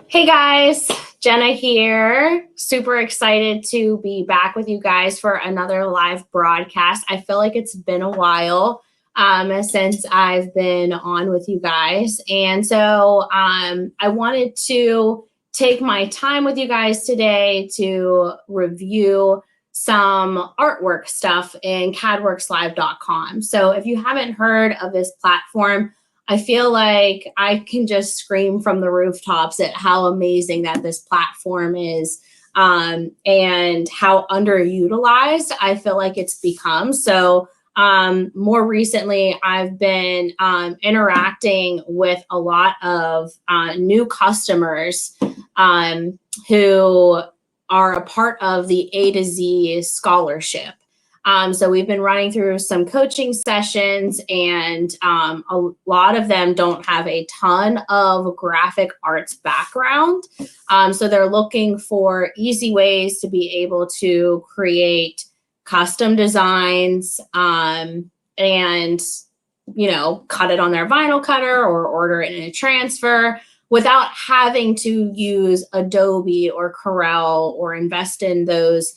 Hey guys, Jenna here. Super excited to be back with you guys for another live broadcast. I feel like it's been a while since I've been on with you guys. And so I wanted to take my time with you guys today to review some artwork stuff in CadworxLIVE.com. So if you haven't heard of this platform, I feel like I can just scream from the rooftops at how amazing that this platform is and how underutilized I feel like it's become. So more recently, I've been interacting with a lot of new customers who are a part of the A to Z scholarship. So we've been running through some coaching sessions, and a lot of them don't have a ton of graphic arts background. So they're looking for easy ways to be able to create custom designs and, you know, cut it on their vinyl cutter or order it in a transfer without having to use Adobe or Corel or invest in those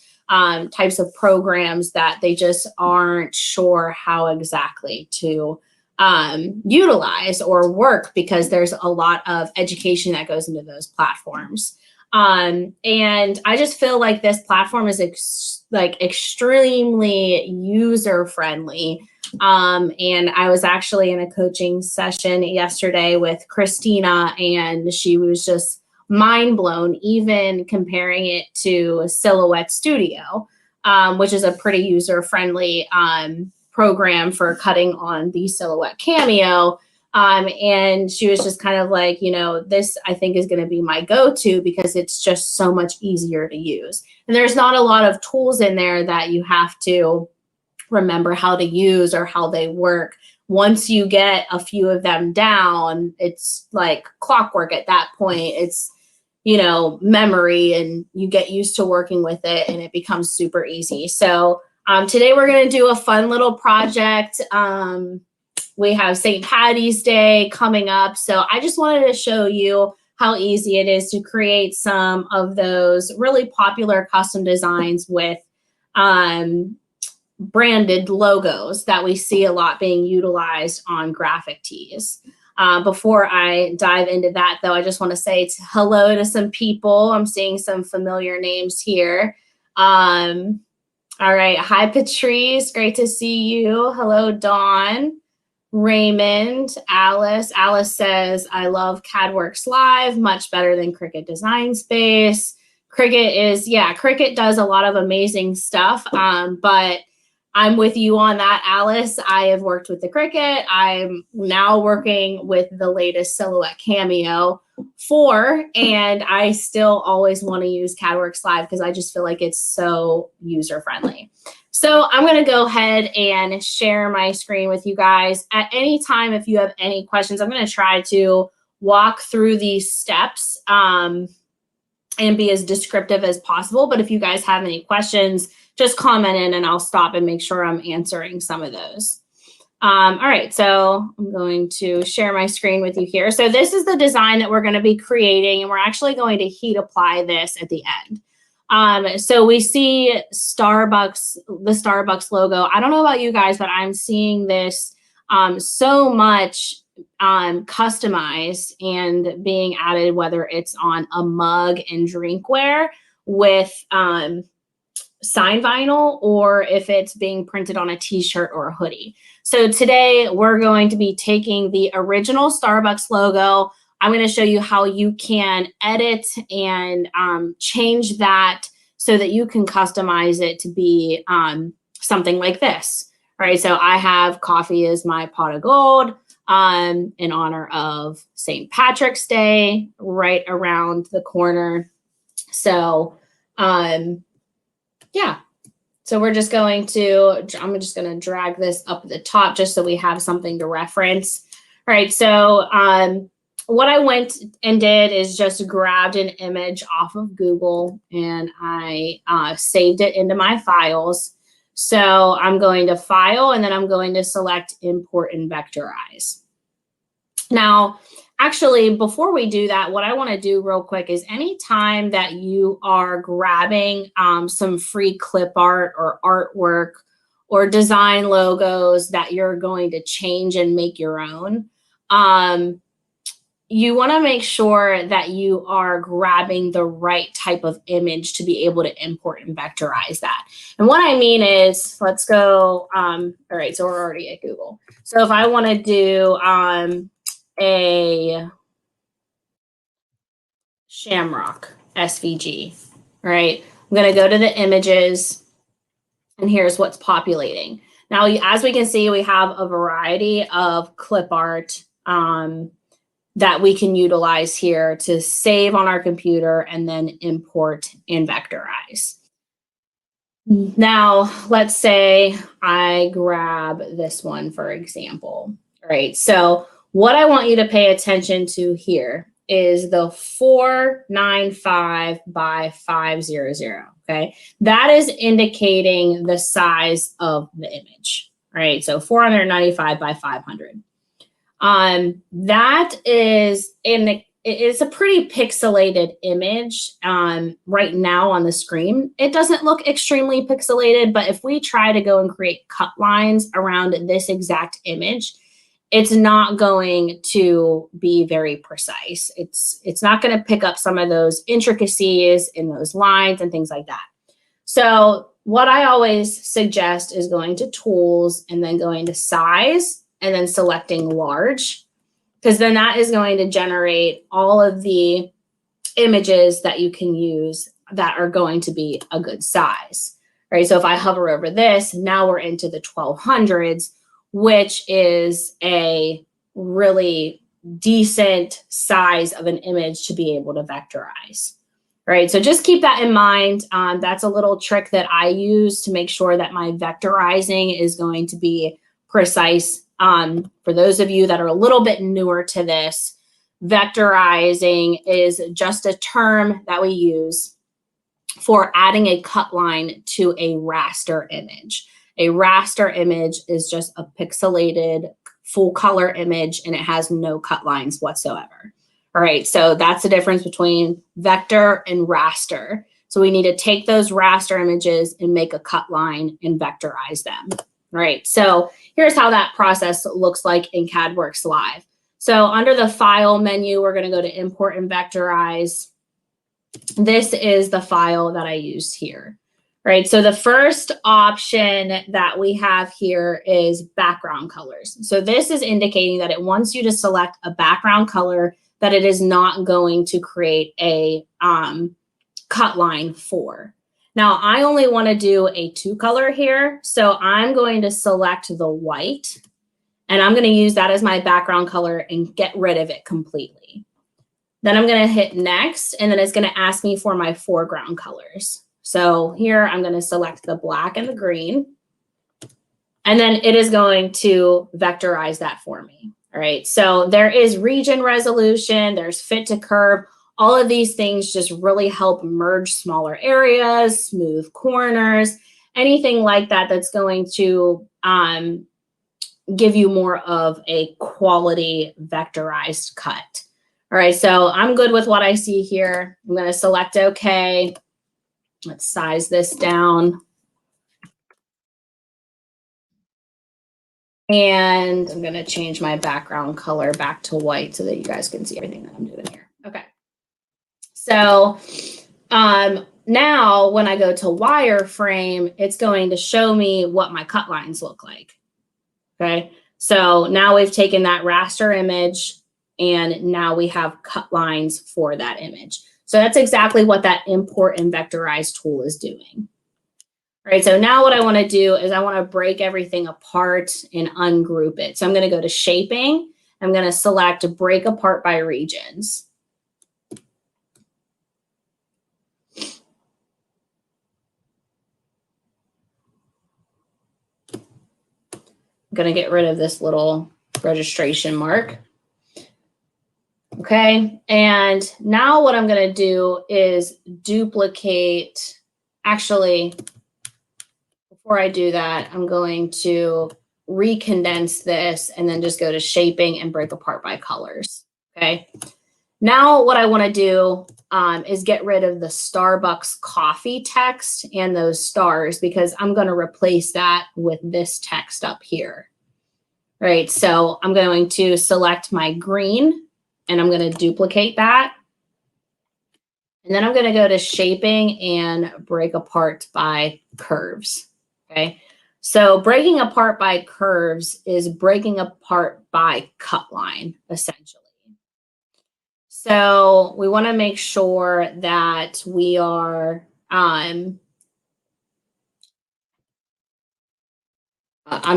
types of programs that they just aren't sure how exactly to utilize or work, because there's a lot of education that goes into those platforms. And I just feel like this platform is extremely user friendly. And I was actually in a coaching session yesterday with Christina, and she was just mind blown, even comparing it to Silhouette Studio, which is a pretty user-friendly program for cutting on the Silhouette Cameo. And she was just kind of like, you know, this I think is going to be my go-to because it's just so much easier to use. And there's not a lot of tools in there that you have to remember how to use or how they work. Once you get a few of them down, it's like clockwork at that point. It's, you know, memory, and you get used to working with it, and it becomes super easy. So today we're going to do a fun little project. We have St. Patty's Day coming up. So I just wanted to show you how easy it is to create some of those really popular custom designs with branded logos that we see a lot being utilized on graphic tees. Before I dive into that, though, I just want to say hello to some people. I'm seeing some familiar names here. All right. Hi, Patrice. Great to see you. Hello, Dawn. Raymond. Alice. Alice says, I love CadworxLIVE. Much better than Cricut Design Space. Cricut does a lot of amazing stuff, but I'm with you on that, Alice. I have worked with the Cricut. I'm now working with the latest Silhouette Cameo 4, and I still always want to use CadworxLIVE because I just feel like it's so user-friendly. So I'm going to go ahead and share my screen with you guys. At any time, if you have any questions, I'm going to try to walk through these steps and be as descriptive as possible. But if you guys have any questions, just comment in and I'll stop and make sure I'm answering some of those. All right, so I'm going to share my screen with you here. So this is the design that we're going to be creating, and we're actually going to heat apply this at the end. So we see Starbucks, the Starbucks logo. I don't know about you guys, but I'm seeing this so much customized and being added, whether it's on a mug and drinkware with sign vinyl, or if it's being printed on a t-shirt or a hoodie. So today we're going to be taking the original Starbucks logo. I'm going to show you how you can edit and change that so that you can customize it to be something like this. All right, so I have coffee as my pot of gold in honor of St. Patrick's Day right around the corner. So yeah, so we're just going to, I'm just going to drag this up at the top just so we have something to reference. All right, so what I went and did is just grabbed an image off of Google, and I saved it into my files. So I'm going to File, and then I'm going to select Import and Vectorize. Now, Actually, before we do that, what I want to do real quick is anytime that you are grabbing some free clip art or artwork or design logos that you're going to change and make your own, you want to make sure that you are grabbing the right type of image to be able to import and vectorize that. And what I mean is, let's go, all right, so we're already at Google. So if I want to do a Shamrock SVG, right? I'm going to go to the images, and here's what's populating. Now, as we can see, we have a variety of clip art that we can utilize here to save on our computer and then import and vectorize. Now, let's say I grab this one, for example. All right, so what I want you to pay attention to here is the 495 by 500, okay? That is indicating the size of the image, right? So 495 by 500. That is it's a pretty pixelated image right now on the screen. It doesn't look extremely pixelated, but if we try to go and create cut lines around this exact image, it's not going to be very precise. It's not going to pick up some of those intricacies in those lines and things like that. So what I always suggest is going to tools and then going to size and then selecting large, because then that is going to generate all of the images that you can use that are going to be a good size, right? So if I hover over this, now we're into the 1200s, which is a really decent size of an image to be able to vectorize, right? So just keep that in mind. That's a little trick that I use to make sure that my vectorizing is going to be precise. For those of you that are a little bit newer to this, vectorizing is just a term that we use for adding a cut line to a raster image. A raster image is just a pixelated full color image and it has no cut lines whatsoever. All right, so that's the difference between vector and raster. So we need to take those raster images and make a cut line and vectorize them. All right, so here's how that process looks like in CadworxLIVE. So under the File menu, we're going to go to Import and Vectorize. This is the file that I used here. Right, so the first option that we have here is background colors. So this is indicating that it wants you to select a background color that it is not going to create a cut line for. Now, I only want to do a 2-color here, so I'm going to select the white, and I'm going to use that as my background color and get rid of it completely. Then I'm going to hit next, and then it's going to ask me for my foreground colors. So here I'm going to select the black and the green, and then it is going to vectorize that for me. All right, so there is region resolution, there's fit to curve. All of these things just really help merge smaller areas, smooth corners, anything like that that's going to give you more of a quality vectorized cut. All right, so I'm good with what I see here. I'm going to select OK. Let's size this down. And I'm going to change my background color back to white so that you guys can see everything that I'm doing here. Okay. So now when I go to wireframe, it's going to show me what my cut lines look like. Okay. So now we've taken that raster image and now we have cut lines for that image. So that's exactly what that import and vectorize tool is doing. All right, so now what I want to do is I want to break everything apart and ungroup it. So I'm going to go to shaping. I'm going to select break apart by regions. I'm going to get rid of this little registration mark. Okay, and now what I'm going to do is duplicate, actually, before I do that, I'm going to recondense this and then just go to shaping and break apart by colors. okay? Now what I want to do is get rid of the Starbucks coffee text and those stars, because I'm going to replace that with this text up here, right? So I'm going to select my green and I'm going to duplicate that. And then I'm going to go to shaping and break apart by curves, okay? So breaking apart by curves is breaking apart by cut line, essentially. So we want to make sure that we are, I'm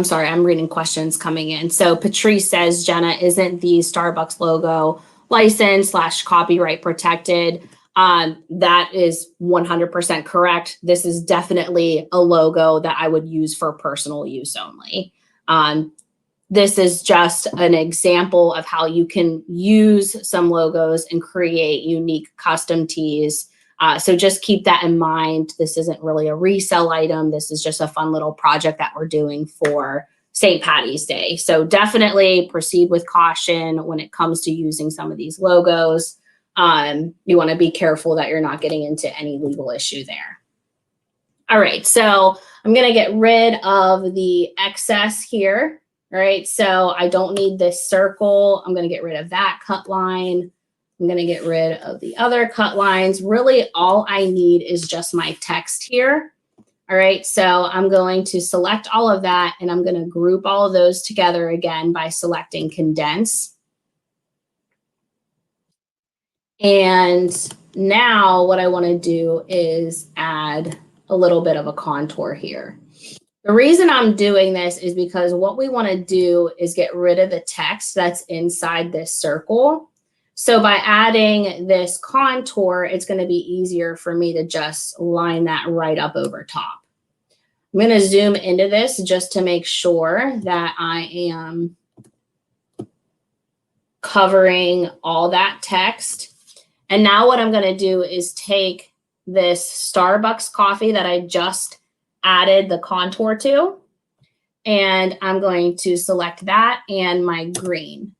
sorry, I'm reading questions coming in. So Patrice says, Jenna, isn't the Starbucks logo licensed / copyright protected? That is 100% correct. This is definitely a logo that I would use for personal use only. This is just an example of how you can use some logos and create unique custom tees. So just keep that in mind. This isn't really a resale item. This is just a fun little project that we're doing for St. Patty's Day. So definitely proceed with caution when it comes to using some of these logos. You want to be careful that you're not getting into any legal issue there. All right, so I'm going to get rid of the excess here. All right, so I don't need this circle. I'm going to get rid of that cut line. I'm going to get rid of the other cut lines. Really, all I need is just my text here. All right, so I'm going to select all of that, and I'm going to group all of those together again by selecting condense. And now what I want to do is add a little bit of a contour here. The reason I'm doing this is because what we want to do is get rid of the text that's inside this circle. So by adding this contour, it's going to be easier for me to just line that right up over top. I'm going to zoom into this just to make sure that I am covering all that text. And now what I'm going to do is take this Starbucks coffee that I just added the contour to, and I'm going to select that and my green.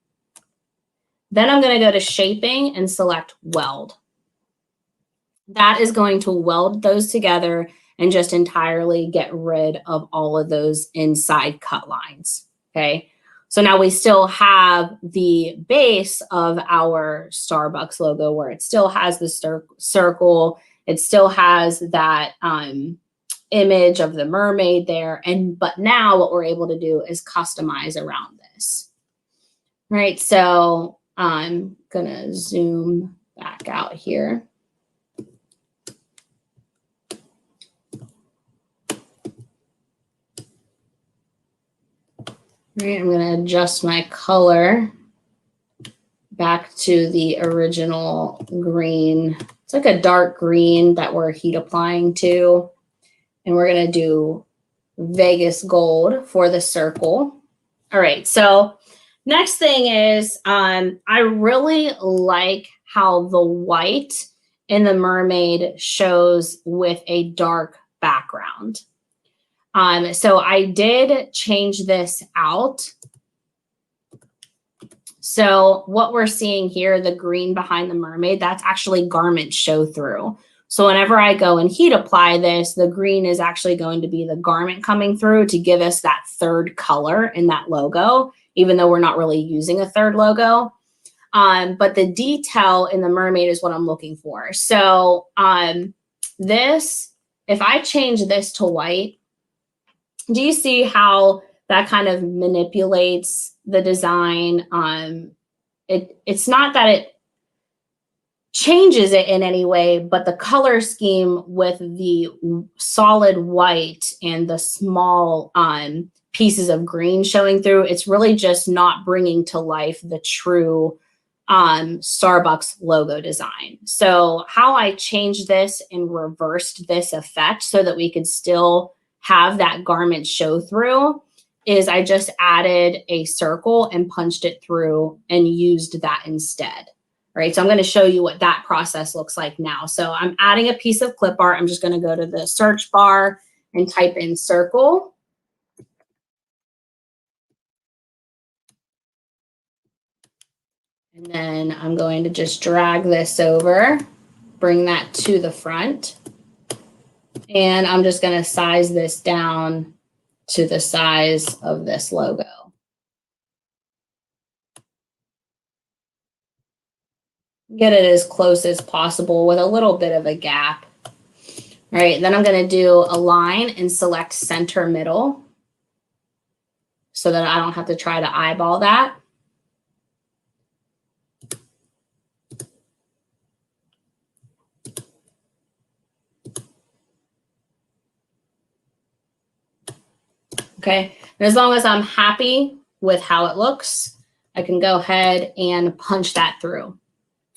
Then I'm going to go to shaping and select weld. That is going to weld those together and just entirely get rid of all of those inside cut lines, okay? So now we still have the base of our Starbucks logo where it still has the circle, it still has that image of the mermaid there, but now what we're able to do is customize around this. Right, so I'm gonna zoom back out here. Right, I'm gonna adjust my color back to the original green. It's like a dark green that we're heat applying to. And we're going to do Vegas gold for the circle. All right, so next thing is I really like how the white in the mermaid shows with a dark background. So I did change this out. So what we're seeing here, the green behind the mermaid, that's actually garment show through. So whenever I go and heat apply this, the green is actually going to be the garment coming through to give us that third color in that logo, even though we're not really using a third logo. But the detail in the mermaid is what I'm looking for. So this, if I change this to white, do you see how that kind of manipulates the design? It's not that it changes it in any way, but the color scheme with the solid white and the small pieces of green showing through, it's really just not bringing to life the true Starbucks logo design. So how I changed this and reversed this effect so that we could still have that garment show through is I just added a circle and punched it through and used that instead. Right, so I'm going to show you what that process looks like now. So I'm adding a piece of clip art. I'm just going to go to the search bar and type in circle. And then I'm going to just drag this over, bring that to the front. And I'm just going to size this down to the size of this logo. Get it as close as possible with a little bit of a gap. All right, then I'm going to do align and select center middle so that I don't have to try to eyeball that. Okay, and as long as I'm happy with how it looks, I can go ahead and punch that through. All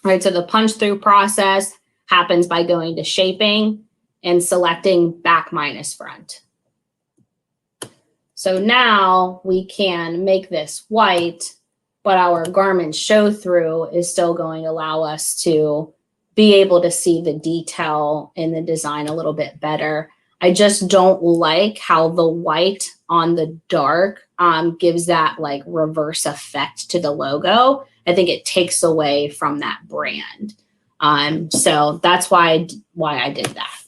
right, so the punch through process happens by going to shaping and selecting back minus front. So now we can make this white, but our garment show through is still going to allow us to be able to see the detail in the design a little bit better. I just don't like how the white on the dark gives that like reverse effect to the logo. I think it takes away from that brand. So that's why I did that.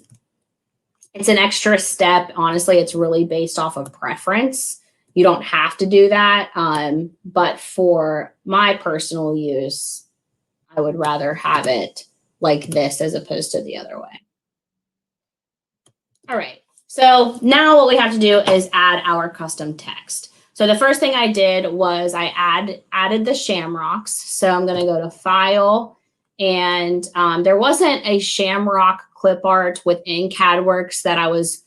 It's an extra step. Honestly, it's really based off of preference. You don't have to do that. But for my personal use, I would rather have it like this as opposed to the other way. All right, so now what we have to do is add our custom text. So the first thing I did was I added the Shamrocks. So I'm going to go to File, and there wasn't a Shamrock clip art within CadWorks that I was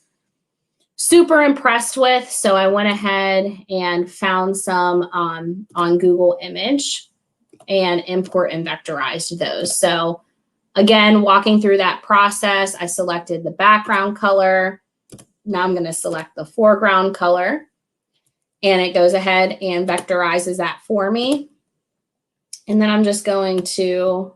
super impressed with. So I went ahead and found some on Google Image and import and vectorized those. So again, walking through that process, I selected the background color. Now I'm going to select the foreground color, and it goes ahead and vectorizes that for me. And then I'm just going to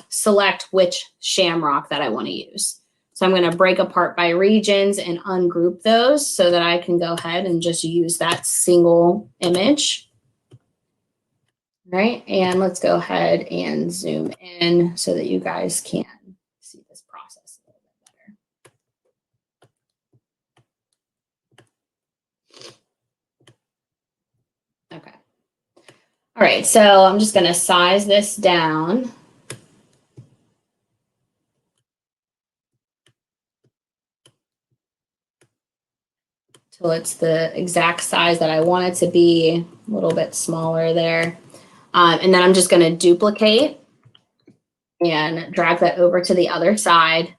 select which shamrock that I want to use. So I'm going to break apart by regions and ungroup those so that I can go ahead and just use that single image. All right, and let's go ahead and zoom in so that you guys can see this process a little bit better. Okay. All right, so I'm just going to size this down. Till it's the exact size that I want it to be, a little bit smaller there. And then I'm just going to duplicate and drag that over to the other side.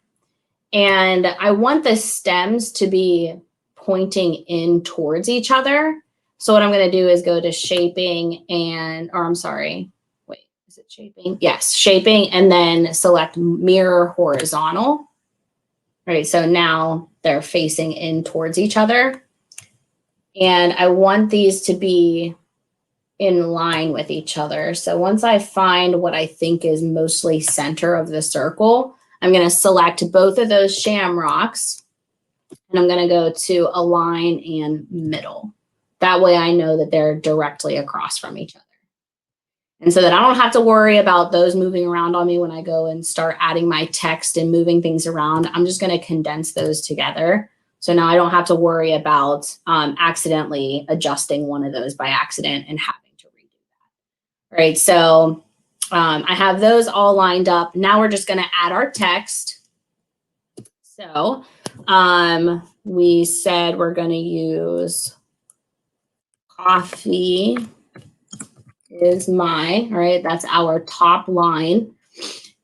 And I want the stems to be pointing in towards each other. So what I'm going to do is go to shaping and, or I'm sorry, wait, is it shaping? Yes, shaping, and then select mirror horizontal. All right, so now they're facing in towards each other. And I want these to be in line with each other. So once I find what I think is mostly center of the circle, I'm going to select both of those shamrocks, and I'm going to go to align and middle. That way I know that they're directly across from each other. And so that I don't have to worry about those moving around on me when I go and start adding my text and moving things around. I'm just going to condense those together. So now I don't have to worry about accidentally adjusting one of those by accident and having to redo that. All right, so I have those all lined up. Now we're just going to add our text. So we said we're going to use coffee is my, all right, that's our top line.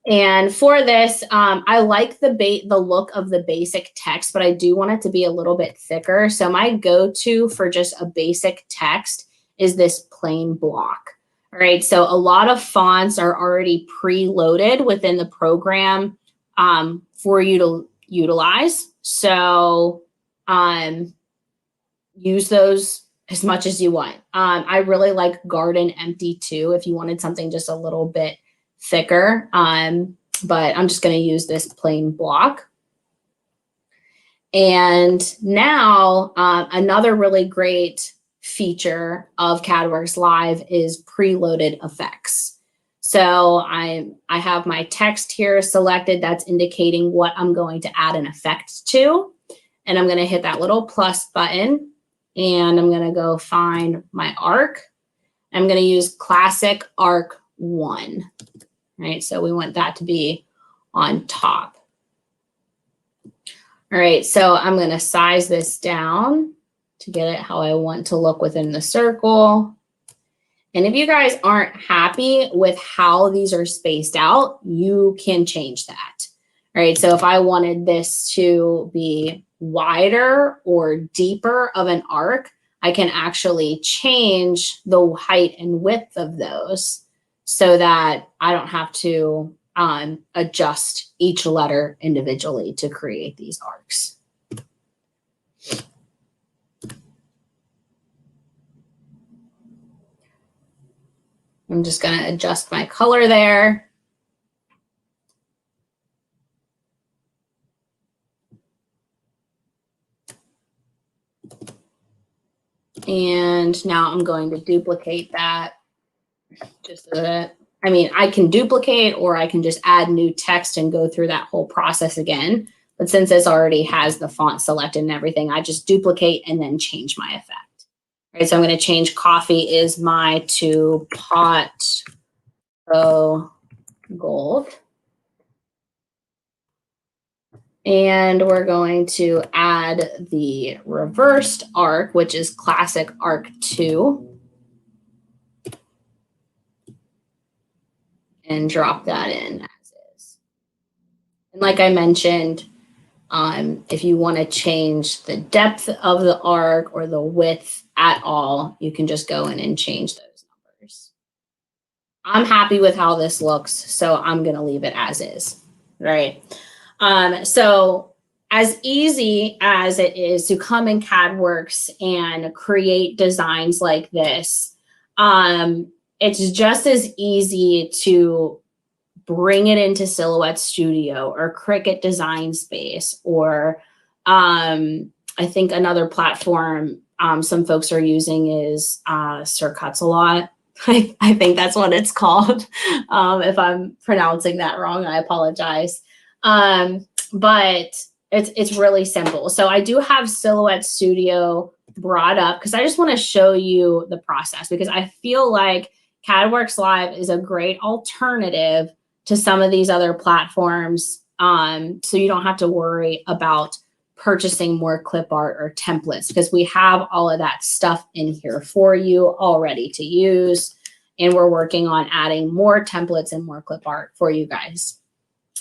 And for this, I like the look of the basic text, but I do want it to be a little bit thicker. So my go-to for just a basic text is this plain block. All right, so a lot of fonts are already preloaded within the program for you to utilize. So use those as much as you want. I really like Garden Empty too, if you wanted something just a little bit thicker, but I'm just going to use this plain block. And now another really great feature of CadworxLIVE is preloaded effects. So I have my text here selected. That's indicating what I'm going to add an effect to. And I'm going to hit that little plus button, and I'm going to go find my arc. I'm going to use classic arc 1, right? So we want that to be on top. All right, so I'm going to size this down to get it how I want to look within the circle. And if you guys aren't happy with how these are spaced out, you can change that. All right, so if I wanted this to be wider or deeper of an arc, I can actually change the height and width of those so that I don't have to adjust each letter individually to create these arcs. I'm just going to adjust my color there. And now I'm going to duplicate that just so that, I mean, I can duplicate or I can just add new text and go through that whole process again. But since this already has the font selected and everything, I just duplicate and then change my effect. All right, so I'm going to change coffee is my to pot gold. And we're going to add the reversed arc, which is classic arc 2. And drop that in as is. And like I mentioned, if you want to change the depth of the arc or the width at all, you can just go in and change those numbers. I'm happy with how this looks, so I'm going to leave it as is, right? So as easy as it is to come in CadWorks and create designs like this, it's just as easy to bring it into Silhouette Studio or Cricut Design Space, or I think another platform some folks are using is Sir Cuts a Lot. I think that's what it's called. If I'm pronouncing that wrong, I apologize. But it's really simple. So I do have Silhouette Studio brought up because I just want to show you the process, because I feel like CadworxLIVE is a great alternative to some of these other platforms. So you don't have to worry about purchasing more clip art or templates, because we have all of that stuff in here for you already to use. And we're working on adding more templates and more clip art for you guys.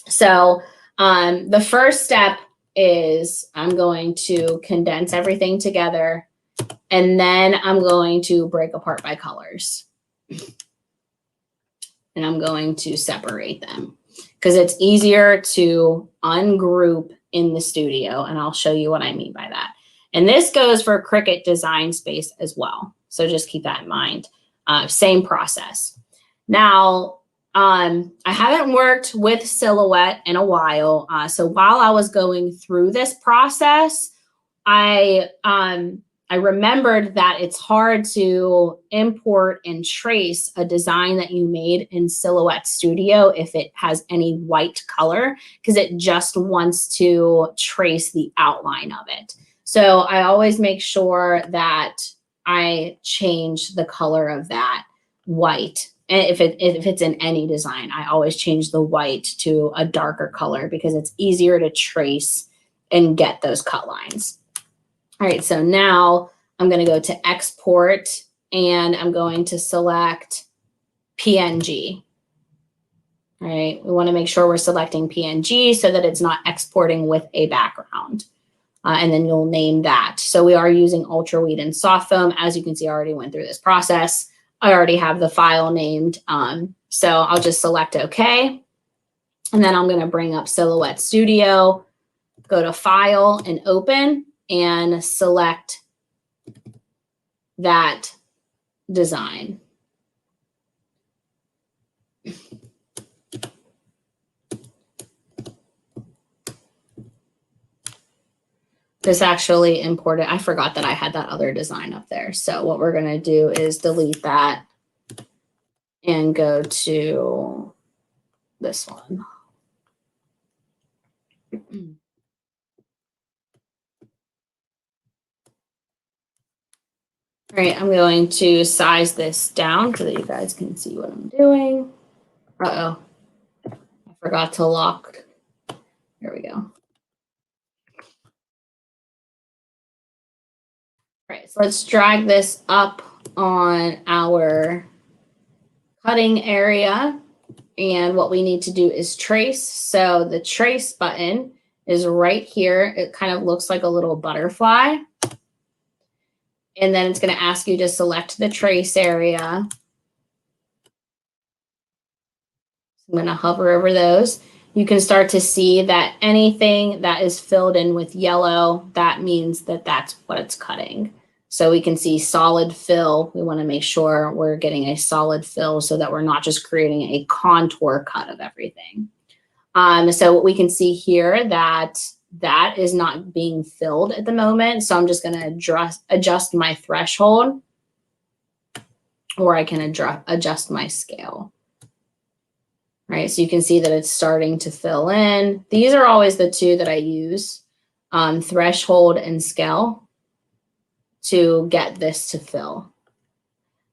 So the first step is I'm going to condense everything together, and then I'm going to break apart by colors. And I'm going to separate them because it's easier to ungroup in the studio, and I'll show you what I mean by that. And this goes for Cricut Design Space as well. So just keep that in mind. Same process. Now, I haven't worked with Silhouette in a while. So while I was going through this process, I remembered that it's hard to import and trace a design that you made in Silhouette Studio if it has any white color, because it just wants to trace the outline of it. So I always make sure that I change the color of that white. And if it's in any design, I always change the white to a darker color because it's easier to trace and get those cut lines. All right, so now I'm going to go to export, and I'm going to select PNG. All right, we want to make sure we're selecting PNG so that it's not exporting with a background. And then you'll name that. So we are using Ultra Weed and Soft Foam. As you can see, I already went through this process. I already have the file named. So I'll just select OK. And then I'm going to bring up Silhouette Studio, go to File and Open, and select that design. This actually imported, I forgot that I had that other design up there. So what we're going to do is delete that and go to this one. All right, I'm going to size this down so that you guys can see what I'm doing. Uh-oh, I forgot to lock. There we go. All right, so let's drag this up on our cutting area. And what we need to do is trace. So the trace button is right here. It kind of looks like a little butterfly. And then it's going to ask you to select the trace area. I'm going to hover over those. You can start to see that anything that is filled in with yellow, that means that that's what it's cutting. So we can see solid fill. We want to make sure we're getting a solid fill so that we're not just creating a contour cut of everything. So we can see here that that is not being filled at the moment. So I'm just going to adjust my threshold, or I can adjust my scale. All right, so you can see that it's starting to fill in. These are always the two that I use, threshold and scale, to get this to fill.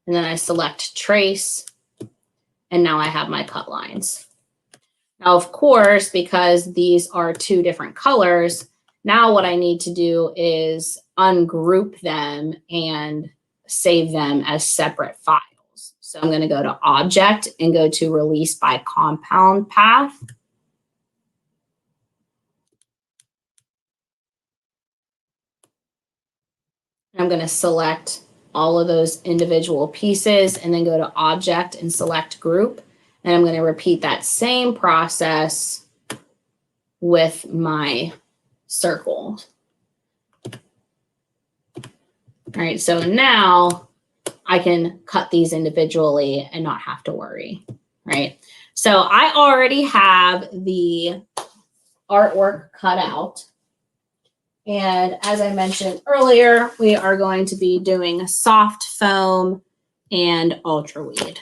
And then I select trace, and now I have my cut lines. Now, of course, because these are two different colors, now what I need to do is ungroup them and save them as separate files. So I'm going to go to Object and go to Release by Compound Path. I'm going to select all of those individual pieces and then go to Object and select Group. And I'm going to repeat that same process with my circle. All right, so now I can cut these individually and not have to worry, right? So I already have the artwork cut out. And as I mentioned earlier, we are going to be doing soft foam and ultra weed.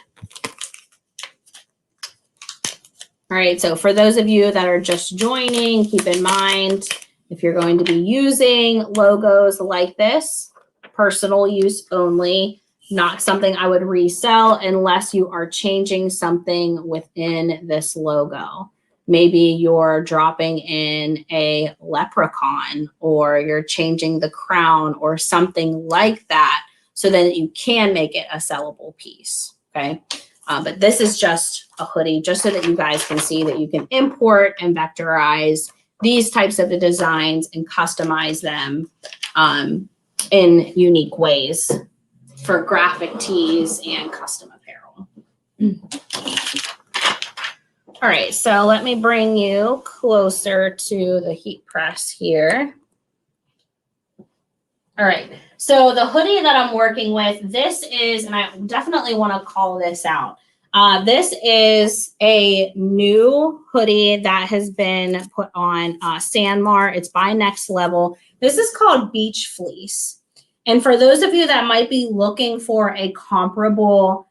All right, so for those of you that are just joining, keep in mind, if you're going to be using logos like this, personal use only, not something I would resell unless you are changing something within this logo. Maybe you're dropping in a leprechaun, or you're changing the crown or something like that, so that you can make it a sellable piece, okay? But this is just a hoodie, just so that you guys can see that you can import and vectorize these types of the designs and customize them in unique ways for graphic tees and custom apparel. All right, so let me bring you closer to the heat press here. All right, so the hoodie that I'm working with, this is, and I definitely want to call this out. This is a new hoodie that has been put on Sandmar. It's by Next Level. This is called Beach Fleece. And for those of you that might be looking for a comparable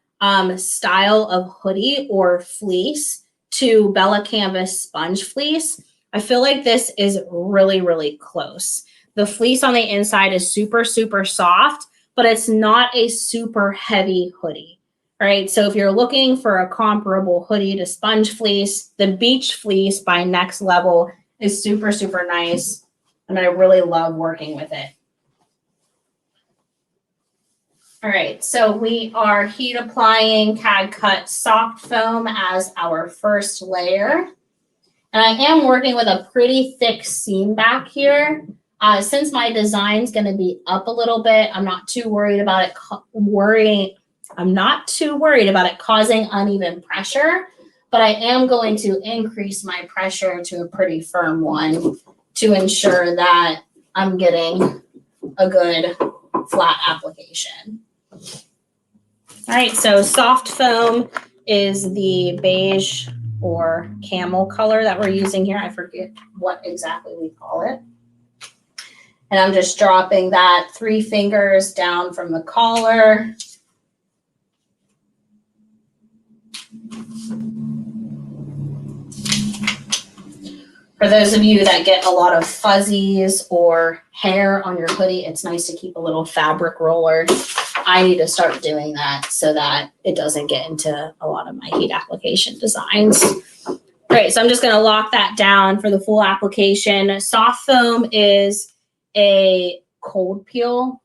style of hoodie or fleece to Bella Canvas sponge fleece, I feel like this is really, really close. The fleece on the inside is super, super soft, but it's not a super heavy hoodie. All right, so if you're looking for a comparable hoodie to sponge fleece, the Beach Fleece by Next Level is super, super nice, and I really love working with it. All right, so we are heat applying CAD Cut soft foam as our first layer. And I am working with a pretty thick seam back here. Since my design's gonna be up a little bit, I'm not too worried about it causing uneven pressure, but I am going to increase my pressure to a pretty firm one to ensure that I'm getting a good flat application. All right, so soft foam is the beige or camel color that we're using here. I forget what exactly we call it. And I'm just dropping that 3 fingers down from the collar. For those of you that get a lot of fuzzies or hair on your hoodie, it's nice to keep a little fabric roller. I need to start doing that so that it doesn't get into a lot of my heat application designs. Great, so I'm just gonna lock that down for the full application. Soft foam is a cold peel.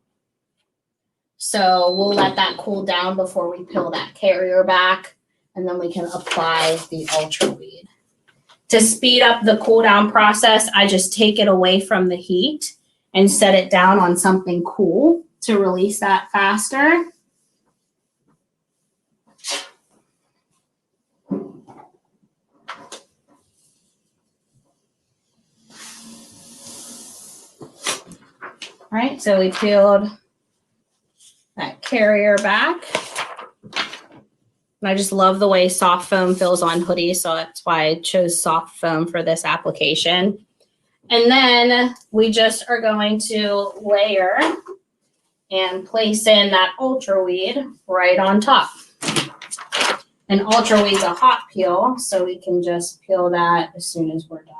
So we'll let that cool down before we peel that carrier back, and then we can apply the Ultra Weed. To speed up the cool down process, I just take it away from the heat and set it down on something cool to release that faster. All right, so we peeled that carrier back. And I just love the way soft foam feels on hoodies, so that's why I chose soft foam for this application. And then we just are going to layer and place in that Ultra Weed right on top. And Ultra Weed's a hot peel, so we can just peel that as soon as we're done.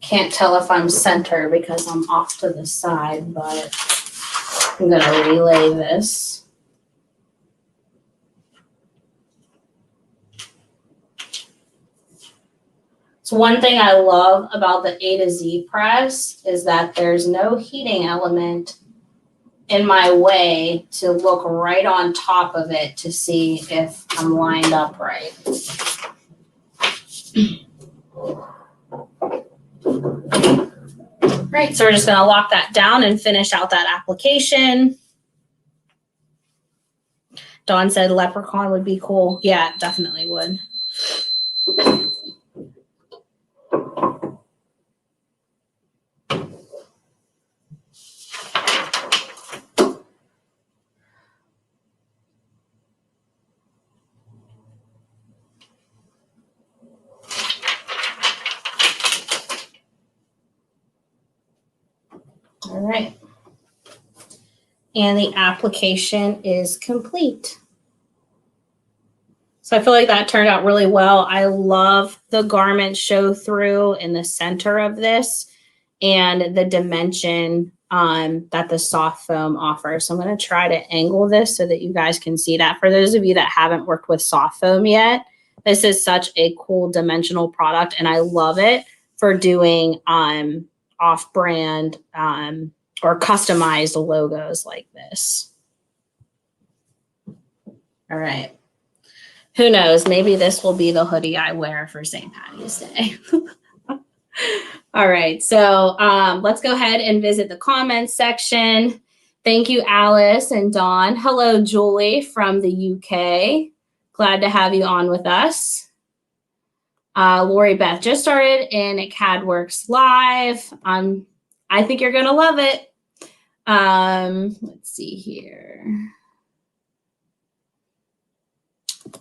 Can't tell if I'm center because I'm off to the side, but I'm going to relay this. So one thing I love about the A to Z press is that there's no heating element in my way to look right on top of it to see if I'm lined up right. Right, so we're just going to lock that down and finish out that application. Dawn said leprechaun would be cool. Yeah, it definitely would. All right. And the application is complete. So I feel like that turned out really well. I love the garment show through in the center of this and the dimension that the soft foam offers. So I'm going to try to angle this so that you guys can see that. For those of you that haven't worked with soft foam yet, this is such a cool dimensional product, and I love it for doing off-brand or customized logos like this. All right. Who knows? Maybe this will be the hoodie I wear for St. Patty's Day. All right. So let's go ahead and visit the comments section. Thank you, Alice and Dawn. Hello, Julie from the UK. Glad to have you on with us. Lori Beth just started in CadworxLIVE. I think you're going to love it. Let's see here.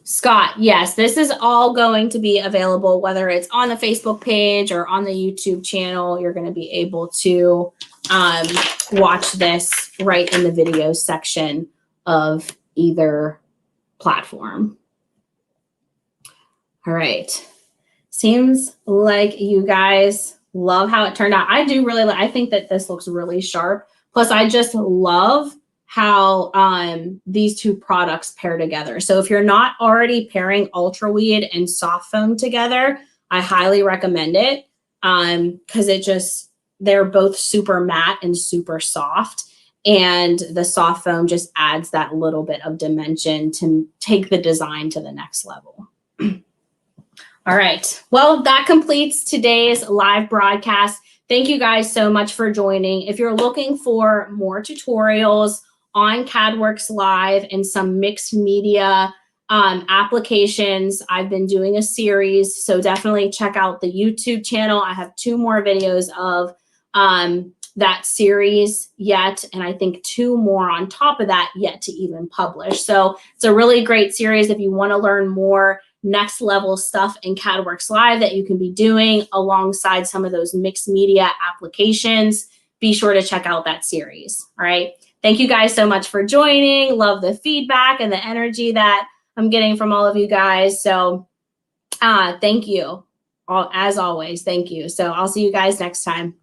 Scott, yes, this is all going to be available, whether it's on the Facebook page or on the YouTube channel. You're going to be able to watch this right in the video section of either platform. All right. Seems like you guys love how it turned out. I do really I think that this looks really sharp. Plus, I just love how these two products pair together. So if you're not already pairing Ultra Weed and soft foam together, I highly recommend it because they're both super matte and super soft. And the soft foam just adds that little bit of dimension to take the design to the next level. All right. Well, that completes today's live broadcast. Thank you guys so much for joining. If you're looking for more tutorials on CadworxLIVE and some mixed media applications, I've been doing a series, so definitely check out the YouTube channel. I have 2 more videos of that series yet, and I think 2 more on top of that yet to even publish. So it's a really great series if you want to learn more next level stuff in CadworxLIVE that you can be doing alongside some of those mixed media applications. Be sure to check out that series. All right. thank you guys so much for joining. Love the feedback and the energy that I'm getting from all of you guys. So thank you. As always, thank you. So I'll see you guys next time.